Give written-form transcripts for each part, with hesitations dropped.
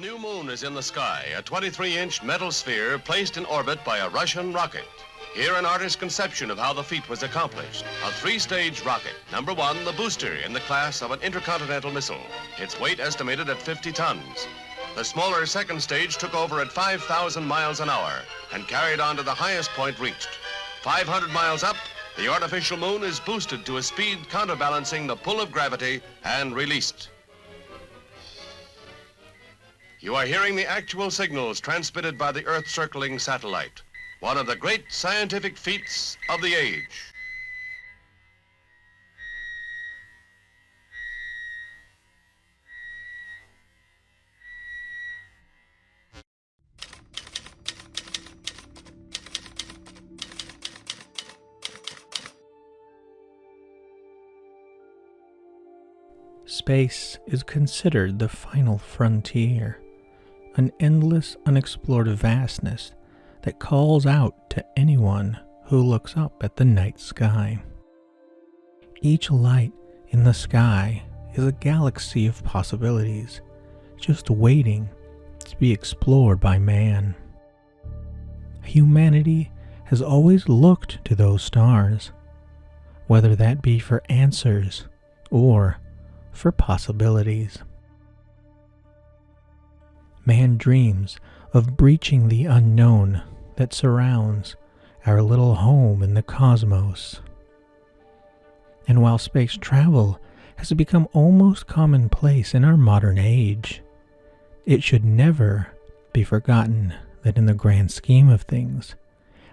new moon is in the sky, a 23-inch metal sphere placed in orbit by a Russian rocket. Here an artist's conception of how the feat was accomplished. A three-stage rocket. Number one, the booster in the class of an intercontinental missile. Its weight estimated at 50 tons. The smaller second stage took over at 5,000 miles an hour and carried on to the highest point reached. 500 miles up, the artificial moon is boosted to a speed counterbalancing the pull of gravity and released. You are hearing the actual signals transmitted by the Earth-circling satellite, one of the great scientific feats of the age. Space is considered the final frontier, an endless, unexplored vastness that calls out to anyone who looks up at the night sky. Each light in the sky is a galaxy of possibilities, just waiting to be explored by man. Humanity has always looked to those stars, whether that be for answers or for possibilities. Man dreams of breaching the unknown that surrounds our little home in the cosmos. And while space travel has become almost commonplace in our modern age, it should never be forgotten that in the grand scheme of things,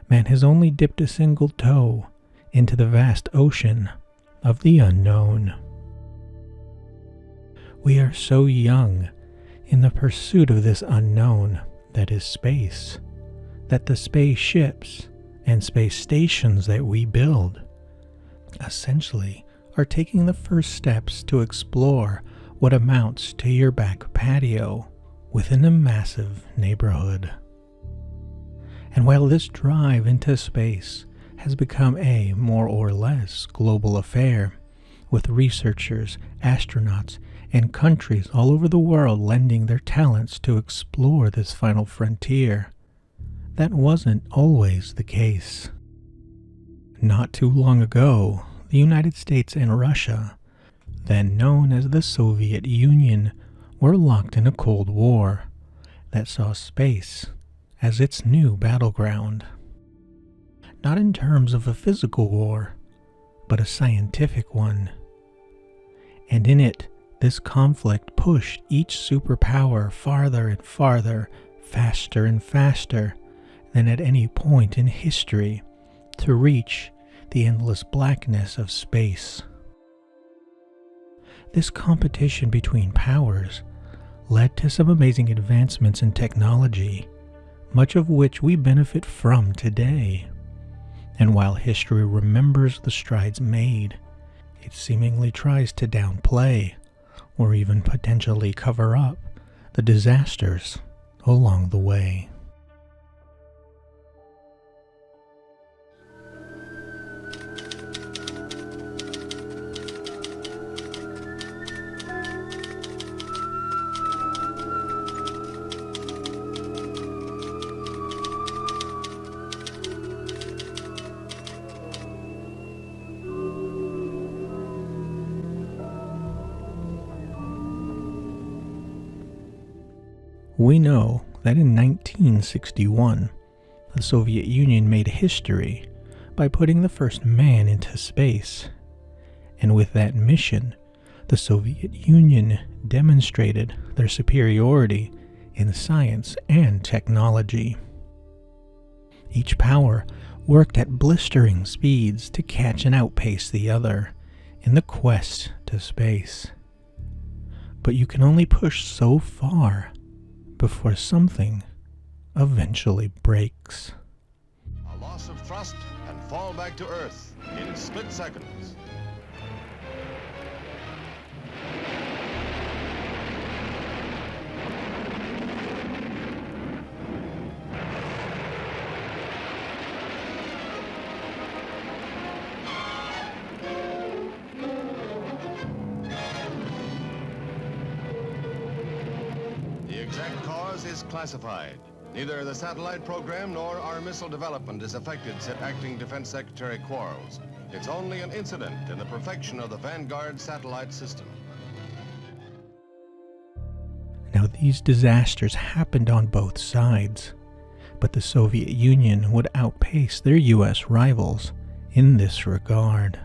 man has only dipped a single toe into the vast ocean of the unknown. We are so young in the pursuit of this unknown that is space, that the spaceships and space stations that we build essentially are taking the first steps to explore what amounts to your back patio within a massive neighborhood. And while this drive into space has become a more or less global affair, with researchers, astronauts, and countries all over the world lending their talents to explore this final frontier, that wasn't always the case. Not too long ago, the United States and Russia, then known as the Soviet Union, were locked in a Cold War that saw space as its new battleground. Not in terms of a physical war, but a scientific one. And in it, this conflict pushed each superpower farther and farther, faster and faster than at any point in history to reach the endless blackness of space. This competition between powers led to some amazing advancements in technology, much of which we benefit from today. And while history remembers the strides made, it seemingly tries to downplay or even potentially cover up the disasters along the way. We know that in 1961, the Soviet Union made history by putting the first man into space, and with that mission, the Soviet Union demonstrated their superiority in science and technology. Each power worked at blistering speeds to catch and outpace the other in the quest to space. But you can only push so far before something eventually breaks. A loss of thrust and fall back to Earth in split seconds. The exact classified. Neither the satellite program nor our missile development is affected, said Acting Defense Secretary Quarles. It's only an incident in the perfection of the Vanguard satellite system. Now, these disasters happened on both sides, but the Soviet Union would outpace their U.S. rivals in this regard.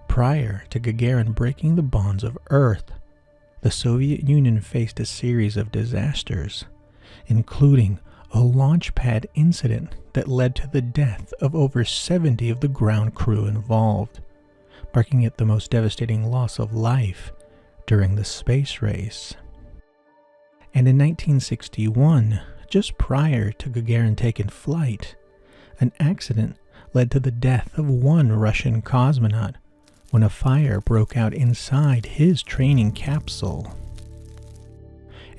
Prior to Gagarin breaking the bonds of Earth, the Soviet Union faced a series of disasters, including a launch pad incident that led to the death of over 70 of the ground crew involved, marking it the most devastating loss of life during the space race. And in 1961, just prior to Gagarin taking flight, an accident led to the death of one Russian cosmonaut when a fire broke out inside his training capsule.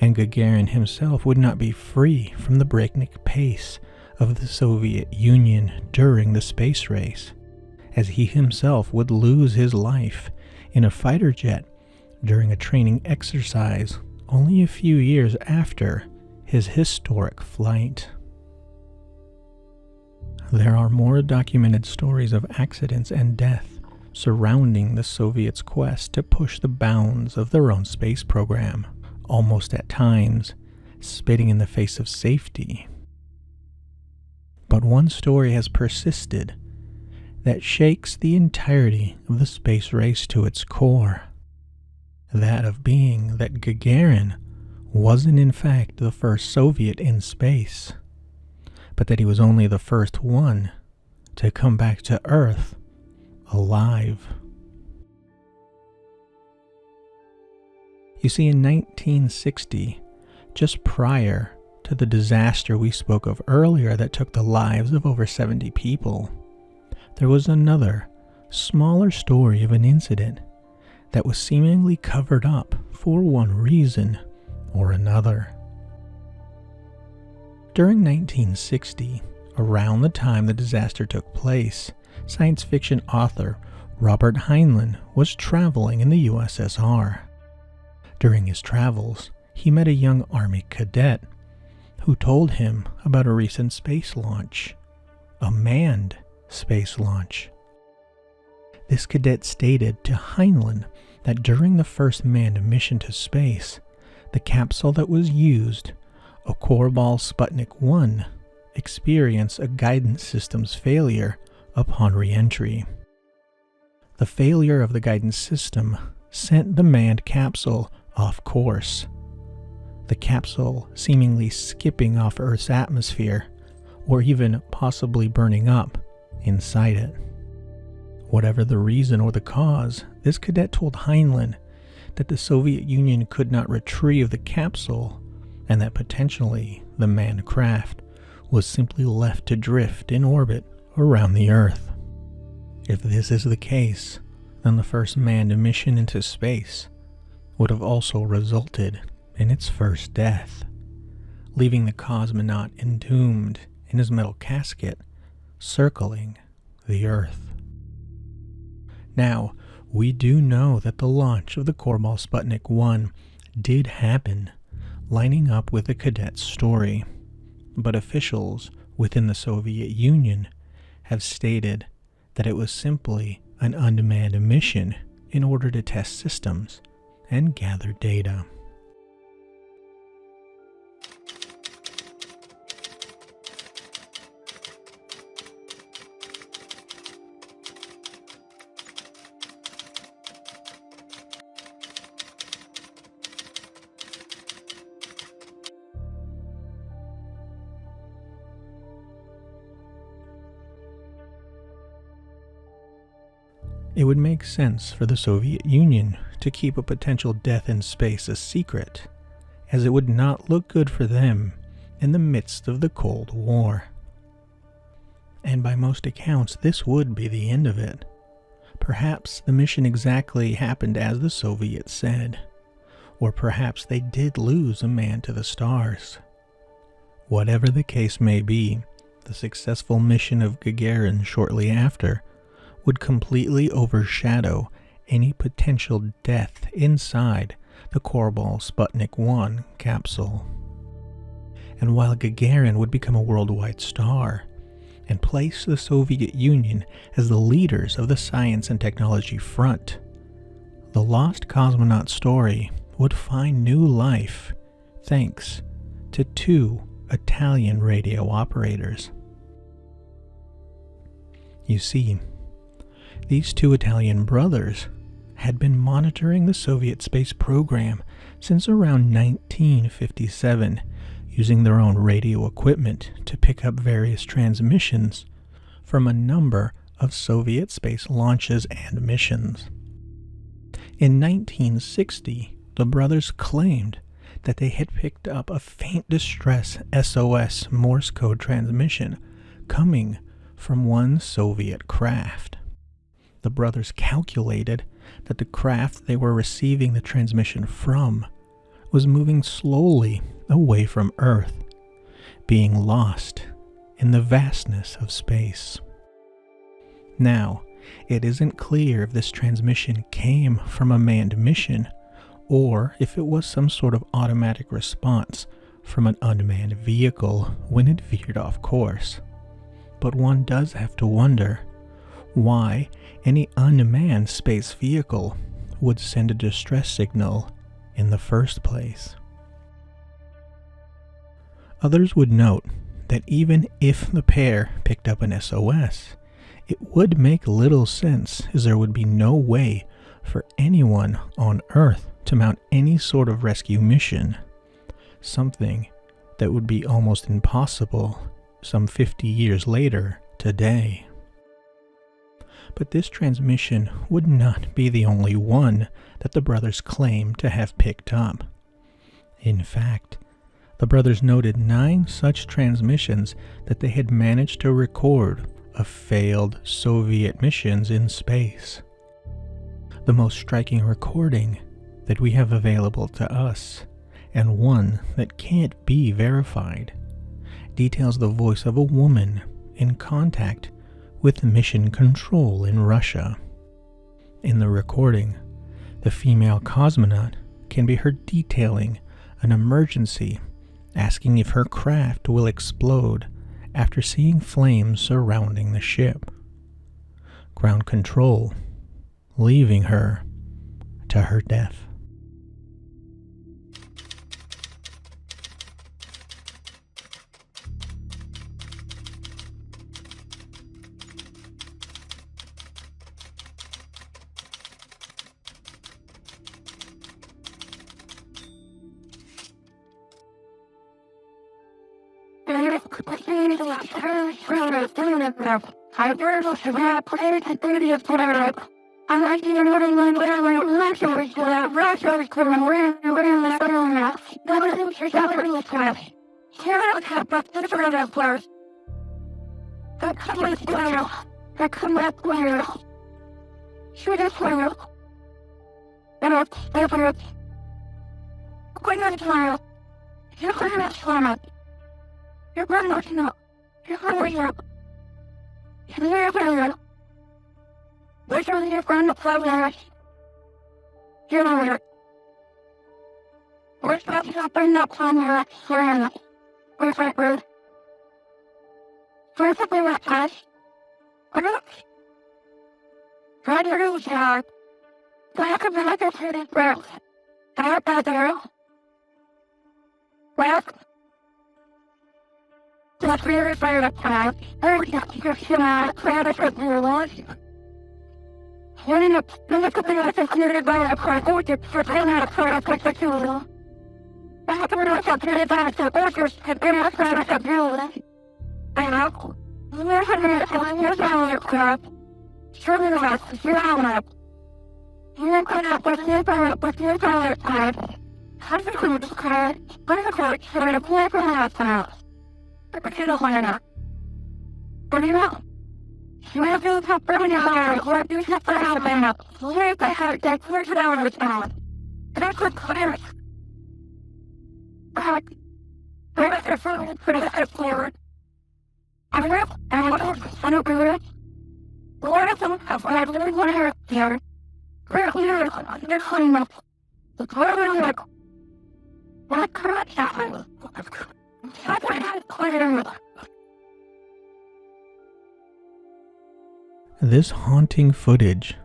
And Gagarin himself would not be free from the breakneck pace of the Soviet Union during the space race, as he himself would lose his life in a fighter jet during a training exercise only a few years after his historic flight. There are more documented stories of accidents and death surrounding the Soviets' quest to push the bounds of their own space program, almost at times spitting in the face of safety. But one story has persisted that shakes the entirety of the space race to its core. That of being that Gagarin wasn't in fact the first Soviet in space, but that he was only the first one to come back to Earth alive. You see, in 1960, just prior to the disaster we spoke of earlier that took the lives of over 70 people, there was another, smaller story of an incident that was seemingly covered up for one reason or another. During 1960, around the time the disaster took place, science fiction author Robert Heinlein was traveling in the USSR. During his travels, he met a young Army cadet who told him about a recent space launch, a manned space launch. This cadet stated to Heinlein that during the first manned mission to space, the capsule that was used, a Korabl Sputnik 1, experienced a guidance system's failure upon re-entry. The failure of the guidance system sent the manned capsule off course, the capsule seemingly skipping off Earth's atmosphere, or even possibly burning up inside it. Whatever the reason or the cause, this cadet told Heinlein that the Soviet Union could not retrieve the capsule and that potentially the manned craft was simply left to drift in orbit around the Earth. If this is the case, then the first manned mission into space would have also resulted in its first death, leaving the cosmonaut entombed in his metal casket circling the Earth. Now, we do know that the launch of the Korabl Sputnik 1 did happen, lining up with the cadet's story, but officials within the Soviet Union have stated that it was simply an unmanned mission in order to test systems and gather data. It would make sense for the Soviet Union to keep a potential death in space a secret, as it would not look good for them in the midst of the Cold War. And by most accounts, this would be the end of it. Perhaps the mission exactly happened as the Soviets said, or perhaps they did lose a man to the stars. Whatever the case may be, the successful mission of Gagarin shortly after would completely overshadow any potential death inside the Korabl Sputnik 1 capsule. And while Gagarin would become a worldwide star and place the Soviet Union as the leaders of the science and technology front, the lost cosmonaut story would find new life thanks to two Italian radio operators. You see, these two Italian brothers had been monitoring the Soviet space program since around 1957, using their own radio equipment to pick up various transmissions from a number of Soviet space launches and missions. In 1960, the brothers claimed that they had picked up a faint distress SOS Morse code transmission coming from one Soviet craft. The brothers calculated that the craft they were receiving the transmission from was moving slowly away from Earth, being lost in the vastness of space. Now, it isn't clear if this transmission came from a manned mission or if it was some sort of automatic response from an unmanned vehicle when it veered off course. But one does have to wonder why any unmanned space vehicle would send a distress signal in the first place. Others would note that even if the pair picked up an SOS, it would make little sense, as there would be no way for anyone on Earth to mount any sort of rescue mission, something that would be almost impossible some 50 years later today. But this transmission would not be the only one that the brothers claimed to have picked up. In fact, the brothers noted 9 such transmissions that they had managed to record of failed Soviet missions in space. The most striking recording that we have available to us, and one that can't be verified, details the voice of a woman in contact with mission control in Russia. In the recording, the female cosmonaut can be heard detailing an emergency, asking if her craft will explode after seeing flames surrounding the ship. Ground control leaving her to her death. This haunting footage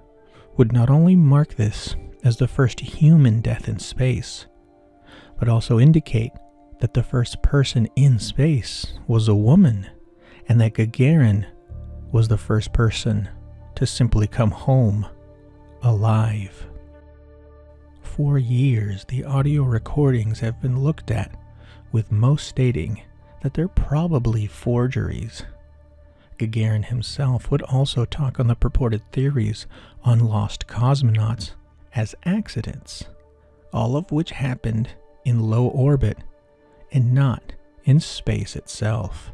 would not only mark this as the first human death in space, but also indicate that the first person in space was a woman, and that Gagarin was the first person to simply come home alive. For years, the audio recordings have been looked at, with most stating that they're probably forgeries. Gagarin himself would also talk on the purported theories on lost cosmonauts as accidents, all of which happened in low orbit and not in space itself.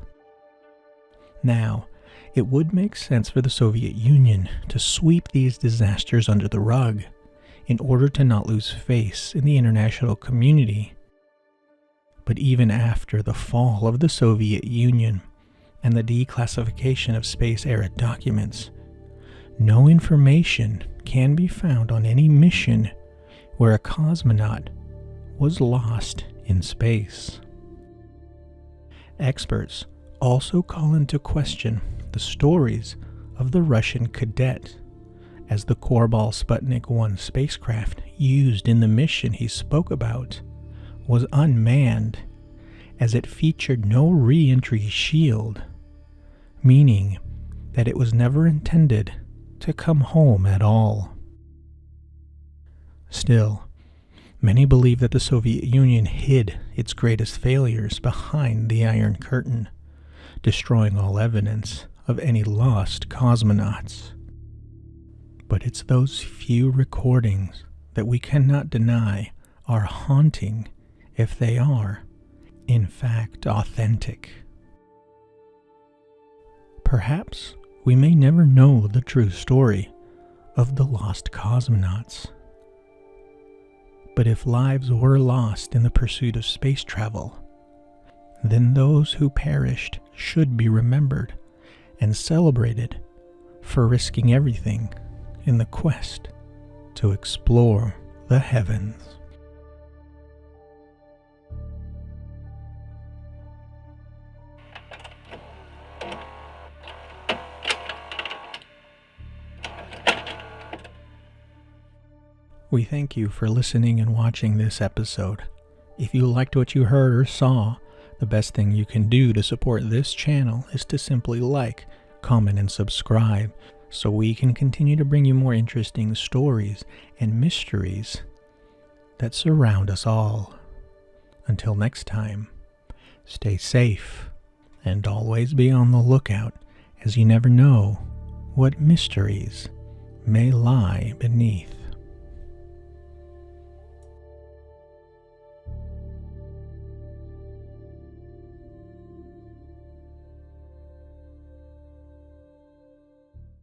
Now, it would make sense for the Soviet Union to sweep these disasters under the rug in order to not lose face in the international community. But even after the fall of the Soviet Union and the declassification of space-era documents, no information can be found on any mission where a cosmonaut was lost in space. Experts also call into question the stories of the Russian cadet, as the Korabl Sputnik 1 spacecraft used in the mission he spoke about was unmanned, as it featured no re-entry shield, meaning that it was never intended to come home at all. Still, many believe that the Soviet Union hid its greatest failures behind the Iron Curtain, destroying all evidence of any lost cosmonauts. But it's those few recordings that we cannot deny are haunting if they are, in fact, authentic. Perhaps we may never know the true story of the lost cosmonauts. But if lives were lost in the pursuit of space travel, then those who perished should be remembered and celebrated for risking everything in the quest to explore the heavens. We thank you for listening and watching this episode. If you liked what you heard or saw, the best thing you can do to support this channel is to simply like, comment, and subscribe so we can continue to bring you more interesting stories and mysteries that surround us all. Until next time, stay safe and always be on the lookout, as you never know what mysteries may lie beneath.